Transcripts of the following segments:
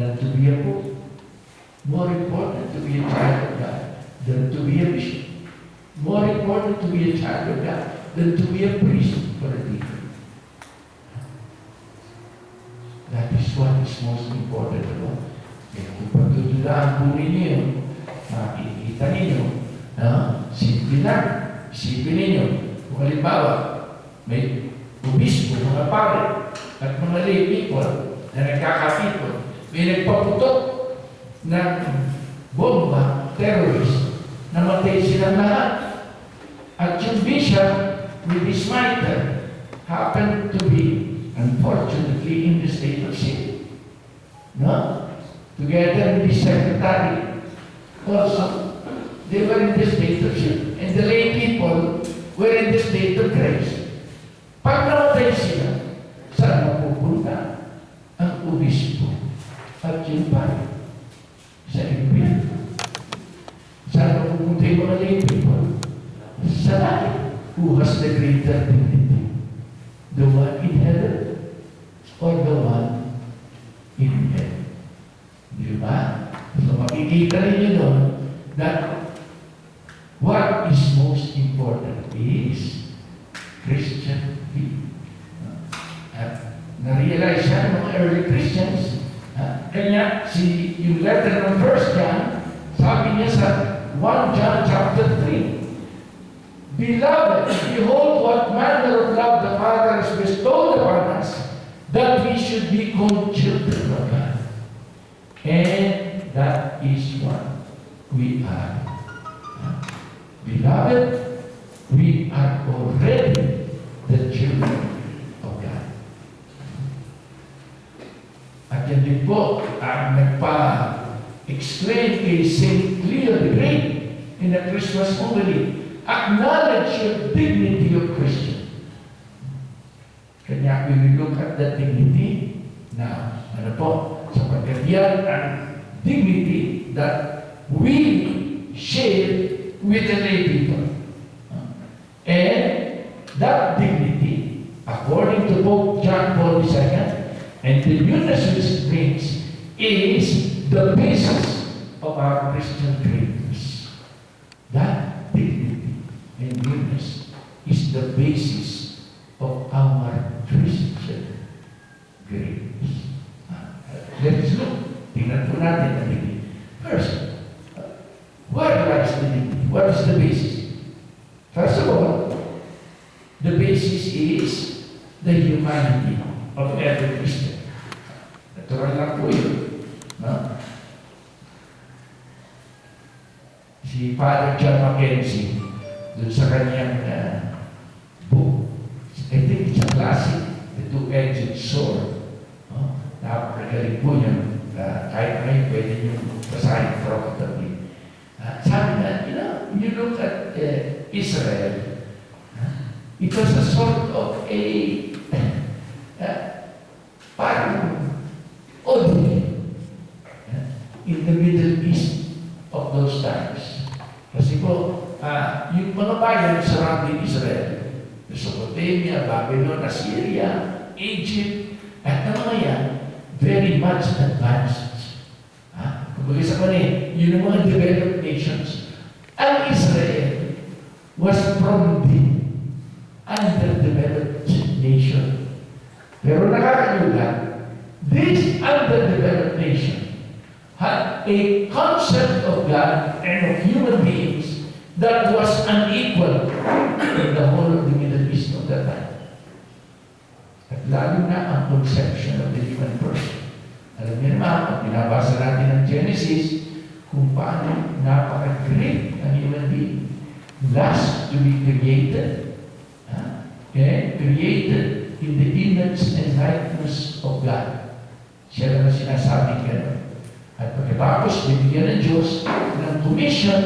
than to be a pope. More important to be a child of God than to be a bishop. More important to be a child of God than to be a priest or a deacon. That is what is most important of all. Kung pagdudulaan po ninyo yun, makikita ninyo, simple lang, isipin ninyo. Kung halimbawa, may obispo, mga pare, at mga lay people na nagkakapitol, may nagpaputok ng bomba, terrorist, namatay silang lahat. At yung bishop with his mitre happened to be, unfortunately, in the state of sin. No? Together with his secretary. Also, they were in the state of sin. And the lay people were in the state of grace. Pag namatay sila, saan mapupunta ang obispo at yung pare? Sa impyerno. Saan mapupunta yung mga lay people? Sa langit. Who has the greater dignity? The one in heaven or the one in hell? Di ba? So makikita rin doon that what is most important is Christian faith. Na-realize siya ng mga early Christians. Kanya yung letter ng 1 John, sabi niya sa 1 John chapter 3, Beloved, behold what manner of love the Father has bestowed upon us, that we should be called children of God. And that is what we are. Beloved, we are already the children of God. At yan din po ang nagpa-explain kay St. Leo the Great in the Christmas homily. Acknowledge your dignity of Christian. Kanya we will look at that dignity now. Ano po? Sapagkat yan ang dignity that we share with the lay people. And that dignity, according to Pope John Paul II, and the newness which it brings, is the basis of our Christian greatness. That dignity and goodness is the basis of our Christian greatness. Let's look. Tingnan po natin ang dignity. First, where lies the dignity? What is the basis? First of all, the basis is the humanity of every Christian. Natural lang po yun. No? Si Father John Mackenzie, dun sa kanyang book, I think it's a classic, The Two-Edged Sword. Napakagaling po yun. Kahit ngayon, pwede nyo basahin profitably. Sabi na, you look at Israel, it was a sort of a parang oddity in the Middle East of those times. Kasi po, yung mga bayan surrounding Israel, Mesopotamia, Babylon, Assyria, Egypt, at ang mga yan, very much advanced. Kumbaga sa kanil, yun ang mga developed nations. Ang Israel was from the underdeveloped nation. Pero nakakagulat, this underdeveloped nation had a concept of God and of human beings that was unequal in the whole of the Middle East of that time. At lalo na ang conception of the human person. Alam niyo naman, pag binabasa natin ang Genesis, kung paano napaka-great ang human being. Last to be created, created in the image and likeness of God. Siya naman sinasabing gano'n. At pagkatapos, bibigyan ng Diyos ng commission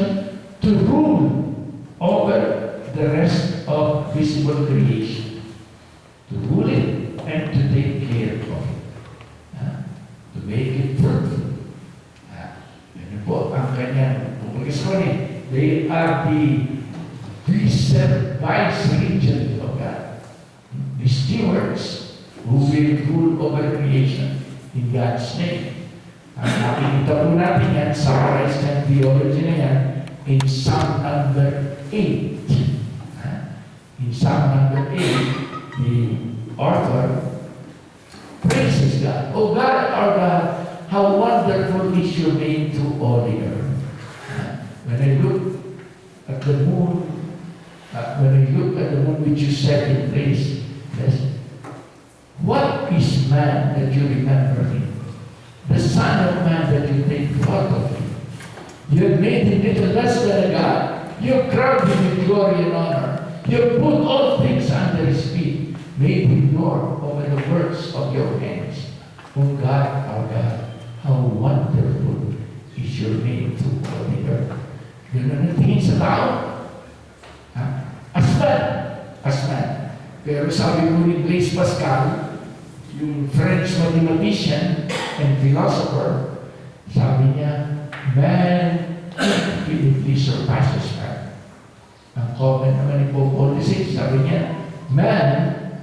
to rule over the rest of visible creation. To rule it and to take care of it. To make it fruitful. Yan po ang kanyang pupagis ko ni. They are the vice regent of God. The stewards who will rule over creation in God's name. Nakikita po natin yan, summarize ng theology na yan, in Psalm number 8. In Psalm number 8, the author praises God. Oh God, our God, how wonderful is your name to all the earth. When I look at the moon, which you set in place, yes, what is man that you remember him? The Son of Man that you take thought of him. You have made him little less than a God. You have crowned him with glory and honor. You have put all things under his feet, made him Lord over the works of your hands. O God, our God, how wonderful is your name to all the earth. Yun ang natingin sa tao. Asman. Pero sabi mo ni Blaise Pascal, yung French mathematician and philosopher, sabi niya, man infinitely surpasses man. Ang comment naman ni Pope Paul VI, sabi niya, man,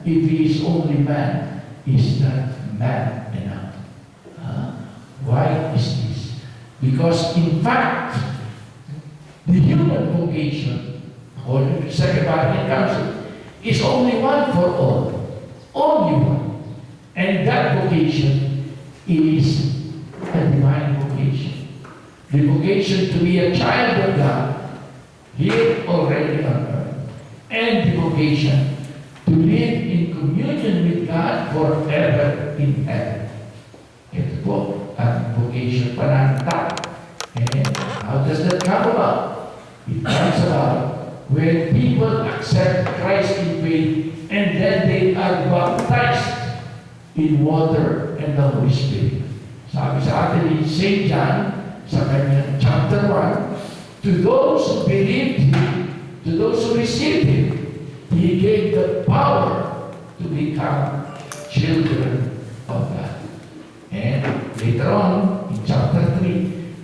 if he is only man, is not man enough. Why is this? Because in fact, the human vocation, according to the Second Vatican Council, is only one for all. Only one. And that vocation is a divine vocation. The vocation to be a child of God, here already on earth. And the vocation to live in communion with God forever in heaven. Ito po ang vocation pananata. And how does that come about? It comes about when people accept Christ in faith and then they are baptized in water and the Holy Spirit. Sabi sa atin in St. John, sa kanyang chapter 1, to those who believed Him, to those who received Him, He gave the power to become children of God. And later on, in chapter 3,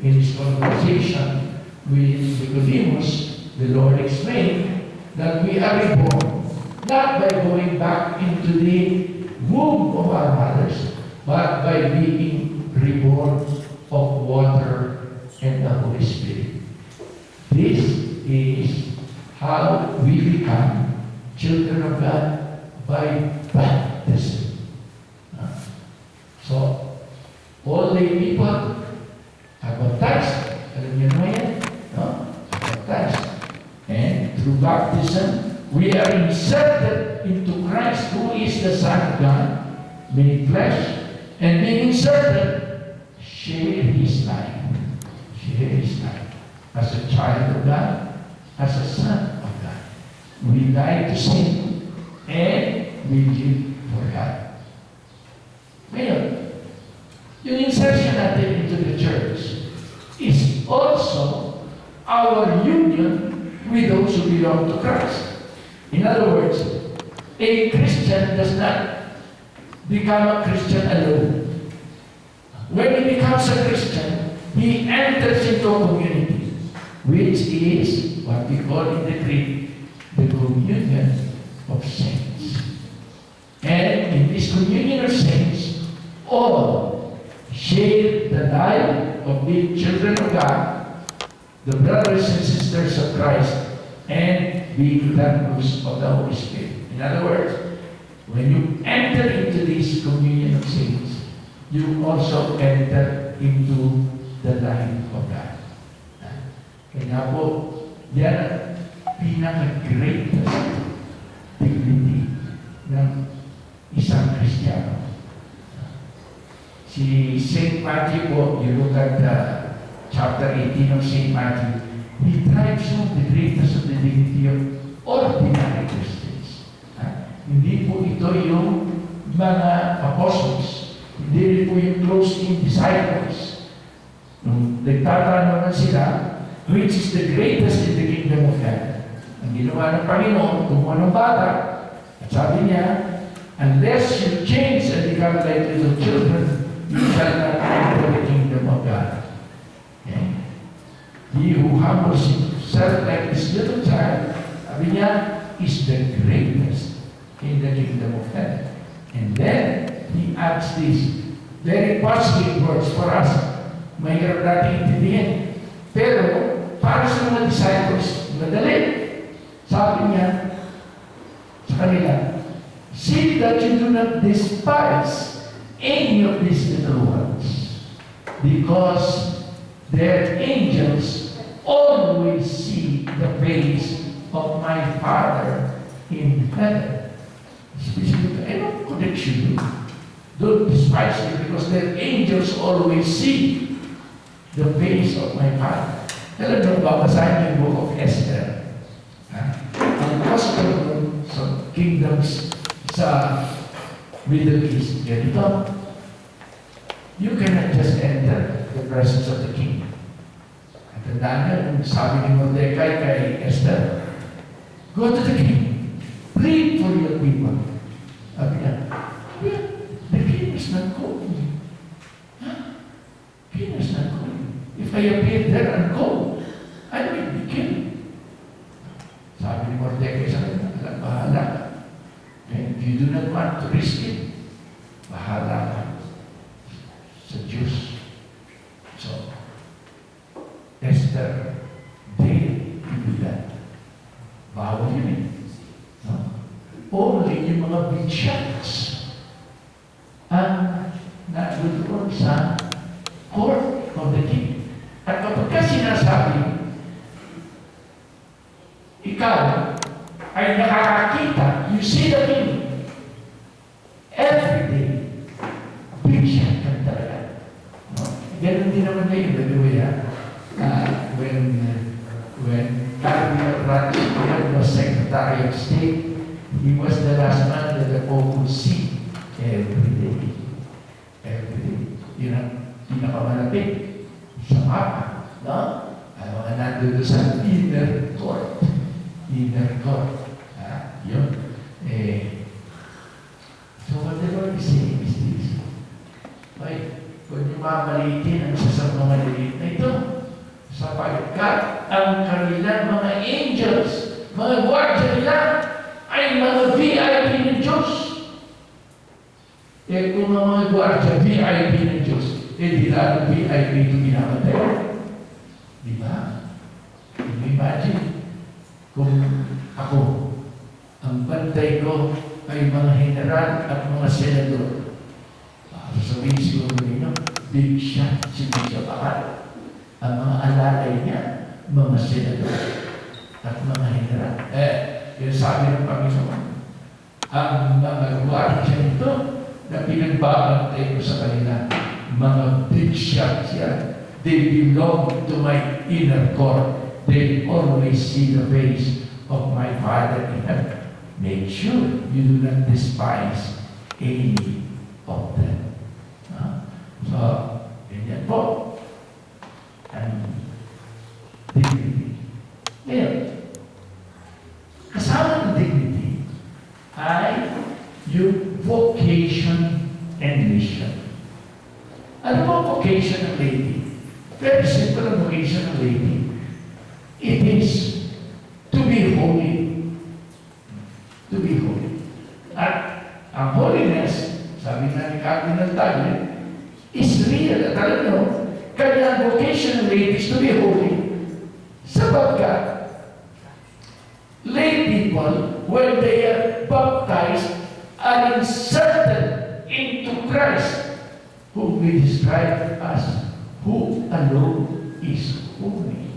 in his conversation with Nicodemus, the Lord explained that we are reborn not by going back into the womb of our mothers, but by being reborn of water and the Holy Spirit. This is how we become children of God, by baptism. So, all the people are baptized. Alam niyo naman yan? No? Baptized. And through baptism, we are inserted into Christ, who is the Son of God, made flesh, and being inserted, share His life. Share His life. As a child of God, as a son of God. We die to sin, and we live for God. Ngayon, yung insertion natin into the church is also our union with those who belong to Christ. In other words, a Christian does not become a Christian alone. When he becomes a Christian, he enters into a community, which is what we call in the Greek, the communion of saints. And in this communion of saints, all share the life of being children of God, the brothers and sisters of Christ, and being members of the Holy Spirit. In other words, when you enter into this communion of saints, you also enter into the life of God. Kaya po, yan ang pinaka-greatest dignity ng isang Kristiyano. Si St. Matthew po, you look at chapter 18 of St. Matthew, he drives home the greatest of the dignity of ordinary Christians. Hindi po ito yung mga apostles, hindi rin po yung close-in disciples. Nung nagtatanungan sila, which is the greatest in the kingdom of heaven? Ang ginawa ng Panginoon, kumuha ng bata, at sabi niya, unless you change and become like little children, you shall not enter the kingdom of God. Okay? He who humbles himself like this little child, sabi niya, is the greatest in the kingdom of heaven. And then, he adds these very positive words for us Mahirap natin intindihin. Pero, para sa mga disciples, madali. Sabi niya sa kanila, see that you do not despise any of these little ones, because their angels always see the face of my Father in heaven. Specifically, ano connection? Don't despise them, because their angels always see the face of my Father. Alam nyo, babasahin yung book of Esther. Ang custom sa kingdoms sa Middle East, ganito, you cannot just enter the presence of the king. At tandaan nyo, yung sabi ni Mordecai kay Esther, go to the king, plead for your people. Sabi niya, yeah, the king is not calling. Huh? King is not calling. If I appear there and go, I will be killed. Sabi ni Mordecai sa kanya, bahala ka. And if you do not want to risk it, bahala ka sa Diyos. So, Esther, they do that. Bawal yun eh. No? Only yung mga bishops ang natutuon sa court of the king. At kapag ka sinasabi, ikaw ay nakakakita, you see the king every day, bishop ka talaga. No? Ganun din naman ngayon, by the way, when Cardinal Ratzinger was Secretary of State, he was the last man that the Pope would see every day. Every day. Yun ang pinakamalapit sa mapa, no? Ang mga nandun sa inner court. Inner court. Yun. So what the Lord is saying is this. Okay, kung yung mamalitin ang isa sa mga maliit na ito, sapagkat ang kanilang mga angels, mga guardia nila, ay mga VIP ng Diyos. Kung ang mga guardia, VIP ng Diyos, di lalo VIP ito minamatay. Di ba? Imagine, kung ako, ang bantay ko ay mga general at mga senador. Sasabihin siguro ninyo, big shot si Bishop Akal. Ang mga alalay niya, mga senador at mga general. Yung sabi ng Panginoon, ang mga guardia nito na pinagbabantay ko sa kanila, mga big shots yan. They belong to my inner court. They always see the face of my Father in heaven. Make sure you do not despise any of them. So, ganyan po. And dignity. Ngayon, kasama ng dignity ay yung vocation and mission. Ano po vocation ng lady? Very simple ang vocation ng lady. It is to be holy. To be holy. At ang holiness, sabi nga ni Cardinal Tagle, is real. At alam nyo, kanya ang vocation ng lady is to be holy. Sapagkat, lay people, when they are baptized, are inserted into Christ, whom we describe as who alone is holy.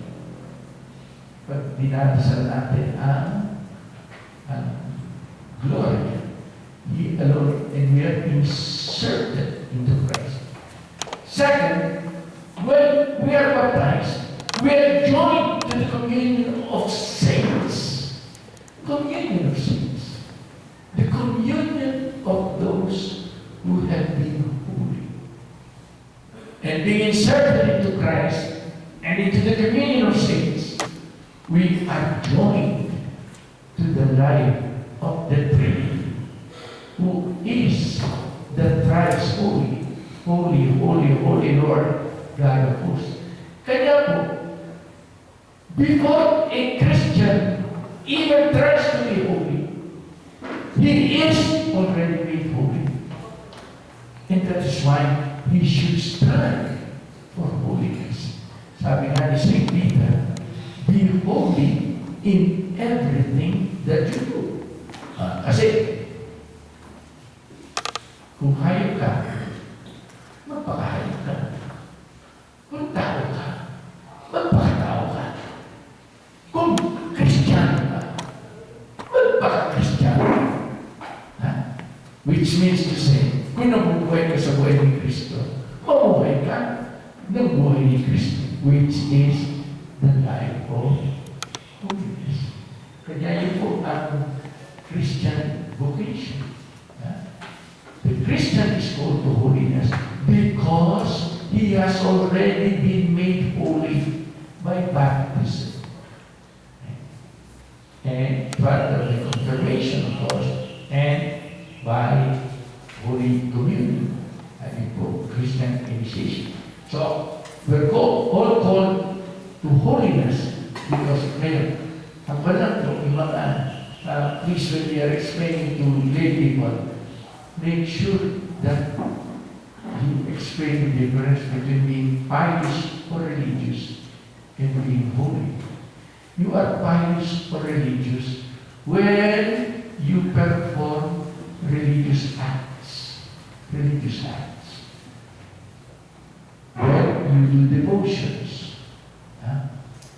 Pag dinadasal natin ang glory, He alone, and we are inserted into Christ. Second, when we are baptized, we are joined to the communion of saints. Communion of saints. The communion of those who have been holy. And being inserted into Christ and into the communion of saints, we are joined to the life of the Trinity, who is the thrice holy, holy, holy, holy Lord, God of hosts. Kaya po, before a Christian even tries to be holy, he is already made holy. And that is why he should strive for holiness. Sabi nga ni St. Peter, be holy in everything that you do. Kasi, kung hayop ka, magpakahayop ka. Kung tao ka, magpakatao ka. Kung Kristiyano ka, magpaka-Kristiyano ka. Which means to say, kung nabubuhay ka sa buhay ni Kristo, mabuhay ka ng buhay ni Kristo, which is the life of holiness. Kaya yun po ang Christian vocation. The Christian is called to holiness because he has already been made holy by baptism. And by the confirmation, of course, and by Holy Communion. I mean, for Christian initiation. So, we're all called to holiness because ngayon, ang balang po, yung mga please, when we are explaining to lay people, make sure that you explain the difference between being pious or religious and being holy. You are pious or religious when you perform religious acts. Religious acts. When you do devotions.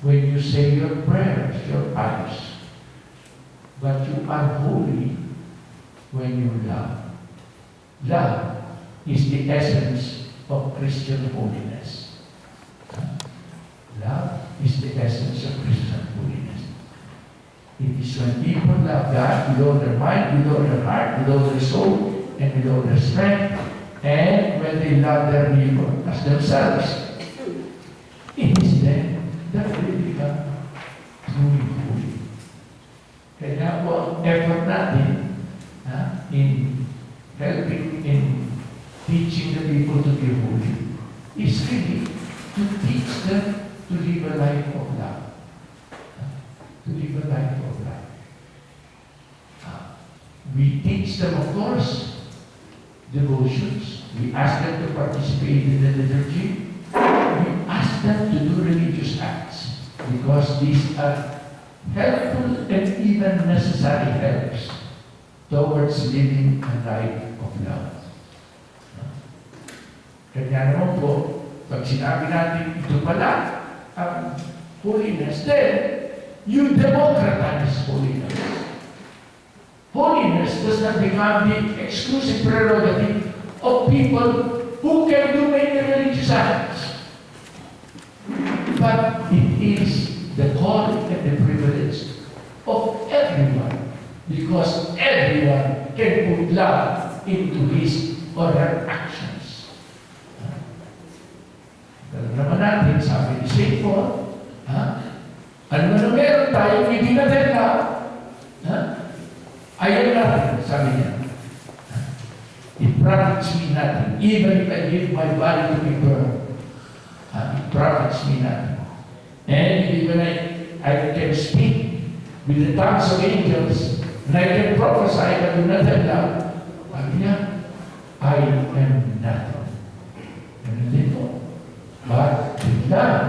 When you say your prayers, you're pious. But you are holy when you love. Love is the essence of Christian holiness. Love is the essence of Christian holiness. It is when people love God with all their mind, with all their heart, with all their soul, and with all their strength, and when they love their neighbor as themselves. It is then that they become truly holy. Kaya po ang effort natin in helping in teaching the people to be holy is really to teach them to live a life of love. To live a life of love. We teach them, of course, devotions. We ask them to participate in the liturgy. We ask them to do religious acts because these are helpful and even necessary helps towards living a life of love. Kaya naman po, pag sinabi natin ito pala ang holiness, then you democratize holiness. Holiness does not become the exclusive prerogative of people who can do many religious acts. But it is the calling and the privilege of everyone because everyone can put love into his or her actions. Pero naman natin, sabi ni St. Paul, ano na meron tayo, hindi natin love, ayaw natin, sabi niya. It profits me nothing. Even if I give my body to be burned, it profits me nothing. And even I can speak with the tongues of angels, and I can prophesy, but do not have love, sabi niya, I am nothing. And hindi po. But with love,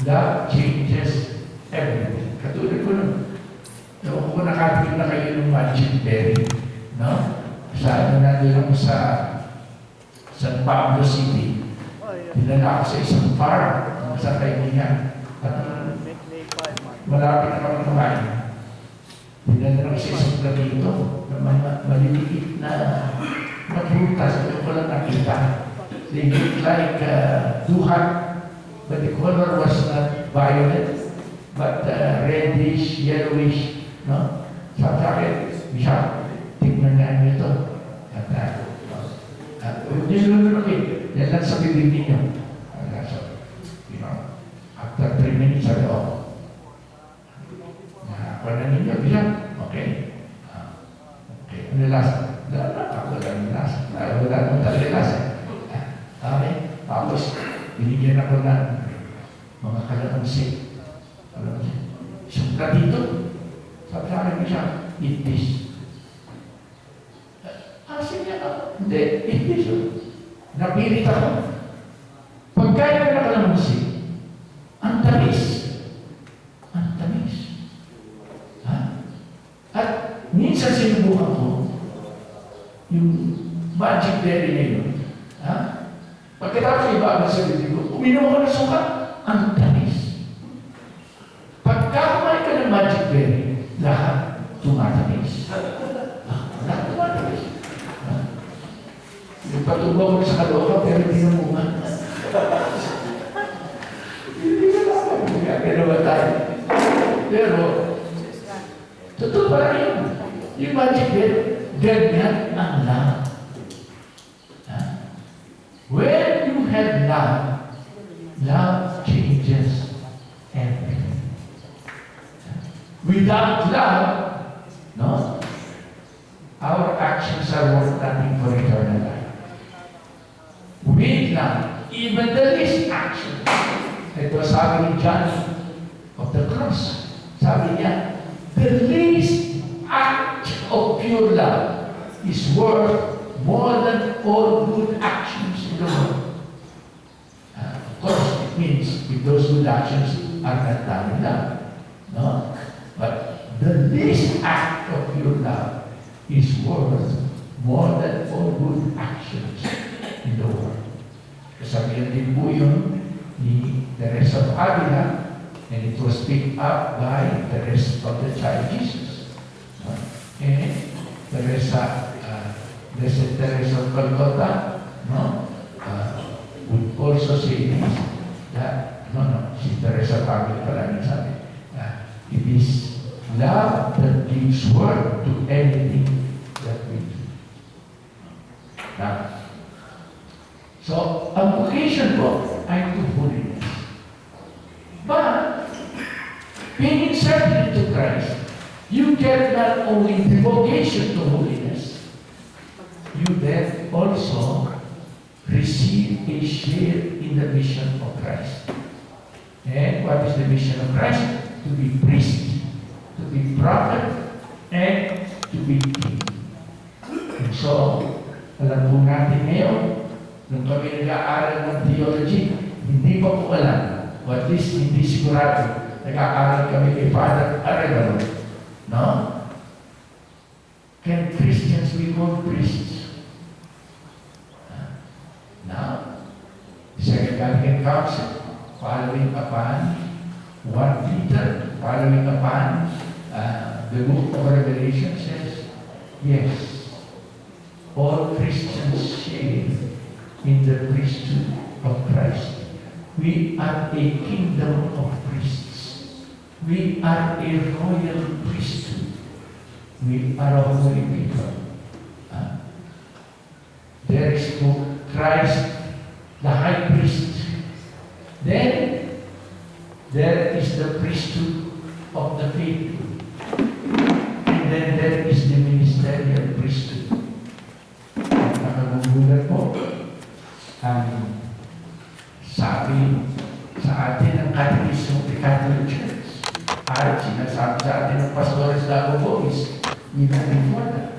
love changes everything. Katulad ko nun, kung nakatikim na kayo ng magic berry, no? Sa ano natin lang sa San Pablo City. Dinala ako sa isang farm sa kaibigan. At malapit na kami kumain. Dinala ako sa isang platito na maliliit na magrutas. Ito ko lang nakita. They look like duhat, but the color was not violet, but reddish, yellowish. No? Sabi sa akin, Bishop, tignan nga nyo ito. At nilulukin, yan lang sa bibig ninyo. After 3 minutes, sabi ako, nakakuha na ninyo, Bishop, okay. Okay, ano lasa? Ako lang yung lasa. Wala naman talaga lasa. Okay, tapos, binigyan ako ng mga kalamansi. Isang platito. Sabi sa akin, Bishop, eat this. Asin niya ako. Hindi, eat this. Napilit ako. Pagkain ka na kalamansi, ang tamis. Ang tamis. Ha? At minsan sinubukan ko, yung magic berry na yun. Ha? Pagkatapos iba sa bibig ko, uminom ako ng suka, ang tamis. Pagka kumain ka ng magic berry, lahat tumatamis. Lahat tumatamis. Nagpatubaw ko sa kaloka, pero hindi na mungan. Hindi ka lang. Kaya ba tayo? Pero, totoo pa rin yun. Yung magic berry, ganyan ang love. When you have love, love changes everything. Without love, no, our actions are worth nothing for eternal life. With love, even the least action. Ito sabi ni John of the Cross. Sabi niya, the least act of pure love is worth more than all good actions in the world. Of course, it means if those good actions are not done in love. No? But the least act of pure love is worth more than all good actions in the world. Kasabihan din po yun ni Teresa of Avila, and it was picked up by the rest of the child Jesus. And Blessed Teresa of Calcutta, no, would also say this, that, si Teresa of Avila palagi sabi, it is love that gives worth to anything that we do. Now, so, ang vocation ko ay to holiness. But, being inserted into Christ, you get not only the vocation to holiness, you then also receive a share in the mission of Christ. And what is the mission of Christ? To be priest, to be prophet, and to be king. And so, alam po natin ngayon, nung kami nag-aaral ng theology, hindi pa po alam, o at least hindi sigurado, nag-aaral kami kay Father Arevalo. No? Can Christians be called priests? Now, the Second Vatican Council, following upon 1 Peter, following upon the book of Revelation says, yes, all Christians share in the priesthood of Christ. We are a kingdom of priests. We are a royal priesthood. We are a holy people. There is Christ, the high priest. Then, there is the priesthood of the faithful. And then there is the ministerial priesthood. Nakagugulat po, sabi sa atin ng Catechism of the Catholic Church, at sinasabi sa atin ng Pastores Davao Bobis, even before that,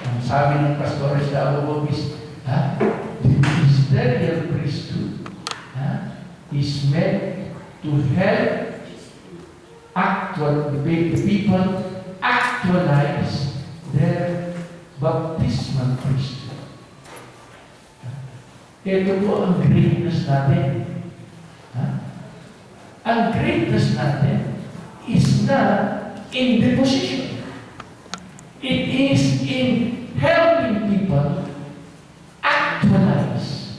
ang sabi ng Pastores Davao Bobis, the ministerial priesthood is meant to help the people actualize their baptismal priesthood. Ito po ang greatness natin. Ang greatness natin is not in the position. It is in helping people actualize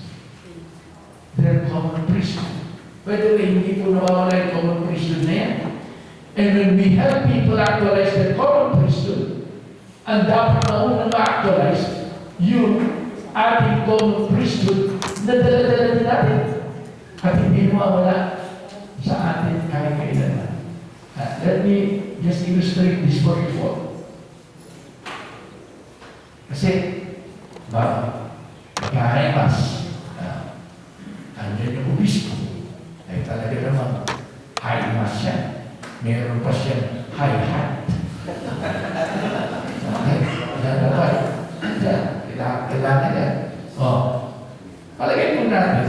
their common priesthood. By the way, hindi po nawawala yung common priesthood na yan. And when we help people actualize their common priesthood, ang dapat na unang ma-actualize, yung ating common priesthood na dala-dala din natin. At hindi mawawala sa atin kahit kailanman. Let me just illustrate this for you all. Kasi, kahaymas, andyan yung obispo, ay talaga naman, high mass yan. Meron pa siya high hat. Okay, kailangan yan. Palagay po natin,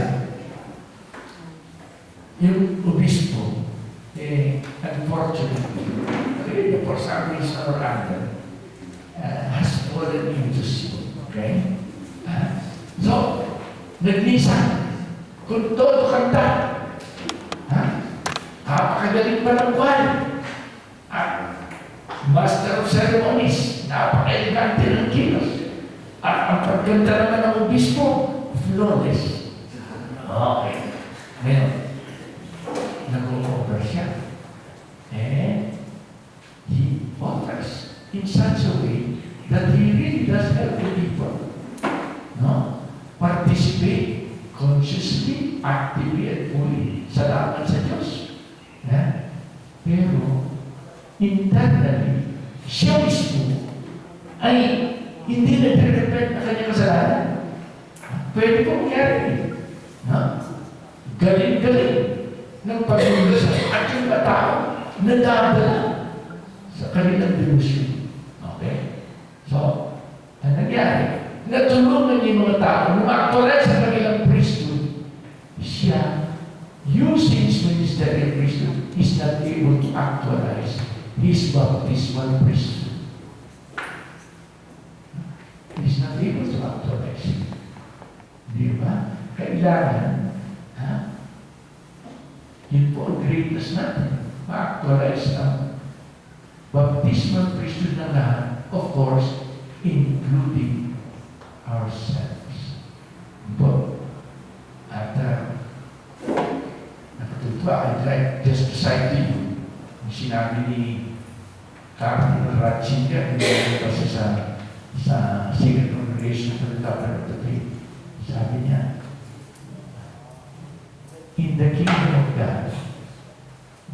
reason or other, has fallen into sin. Okay? So, nagnisan. Kung todo kanta, napakagaling pa ng buwan. Master of ceremonies, napaka-elegante ng kilos. At ang pagkanta naman ng obispo, flawless. Okay. Ngayon, nag-o-offer siya. And he offers in such a way that he really does help the people. No? Participate consciously, actively, and fully sa laman sa Diyos. Pero, internally, siya mismo ay hindi nagre-repent na kanyang kasalanan. Pwede po mangyari. Galing-galing ng pag-uusap at yung tao nadadala sa kanilang delusyon. Okay? So, ang nangyari, natulungan yung mga tao na ma-actualize sa kanilang priesthood. Siya, using his ministerial priesthood, is not able to actualize his baptismal priesthood. He's not able to actualize it. Di ba? Kailangan, yun po ang greatness natin. Ma-actualize ang baptismal priesthood na lahat, of course, including ourselves. But, at nakatutuwa, I'd like just to cite to you yung sinabi ni Cardinal Ratzinger, kasi sa Secret Congregation for the Tabernacle of Faith. Sabi niya, in the kingdom of God,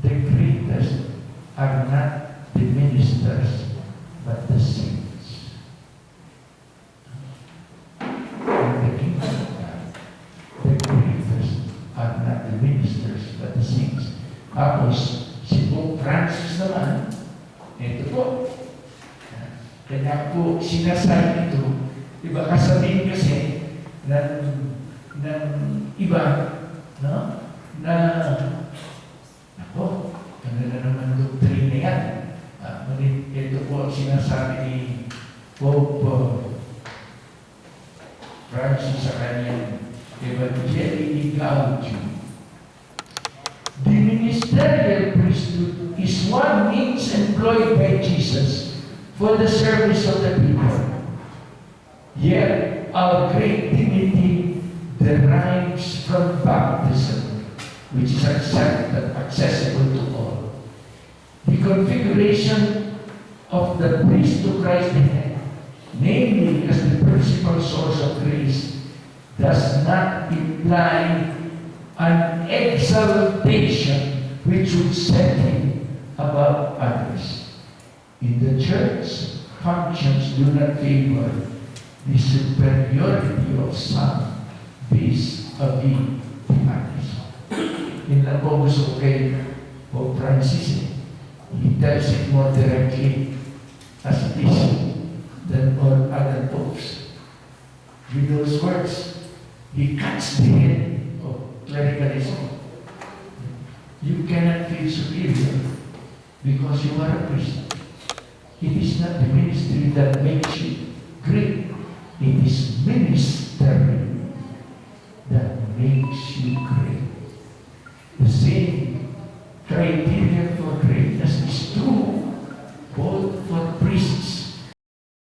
the greatest are not the ministers, but the saints. In the kingdom of God, the greatest are not the ministers, but the saints. Tapos, si Pope Francis naman, ito po, kaya po sinasabi ito, iba kasabihin kasi ng iba, no? Na, ako, ano na naman doktrina yan. Ito po sinasabi ni Pope Francis sa kanyang Evangelii Gaudium. The ministerial priesthood is one means employed by Jesus for the service of the people. Yet, our great dignity derives from baptism, which is accessible to all. The configuration of the priest to Christ the head, namely as the principal source of grace, does not imply an exaltation which would set him above others. In the church, functions do not favor the superiority of some vis-a-vis the others. In lang po gusto ko kay Pope Francis, he tells it more directly as it is than all other popes. With those words, he cuts the head of clericalism. You cannot feel superior because you are a priest. It is not the ministry that makes you great. It is ministry that makes you great. The same criteria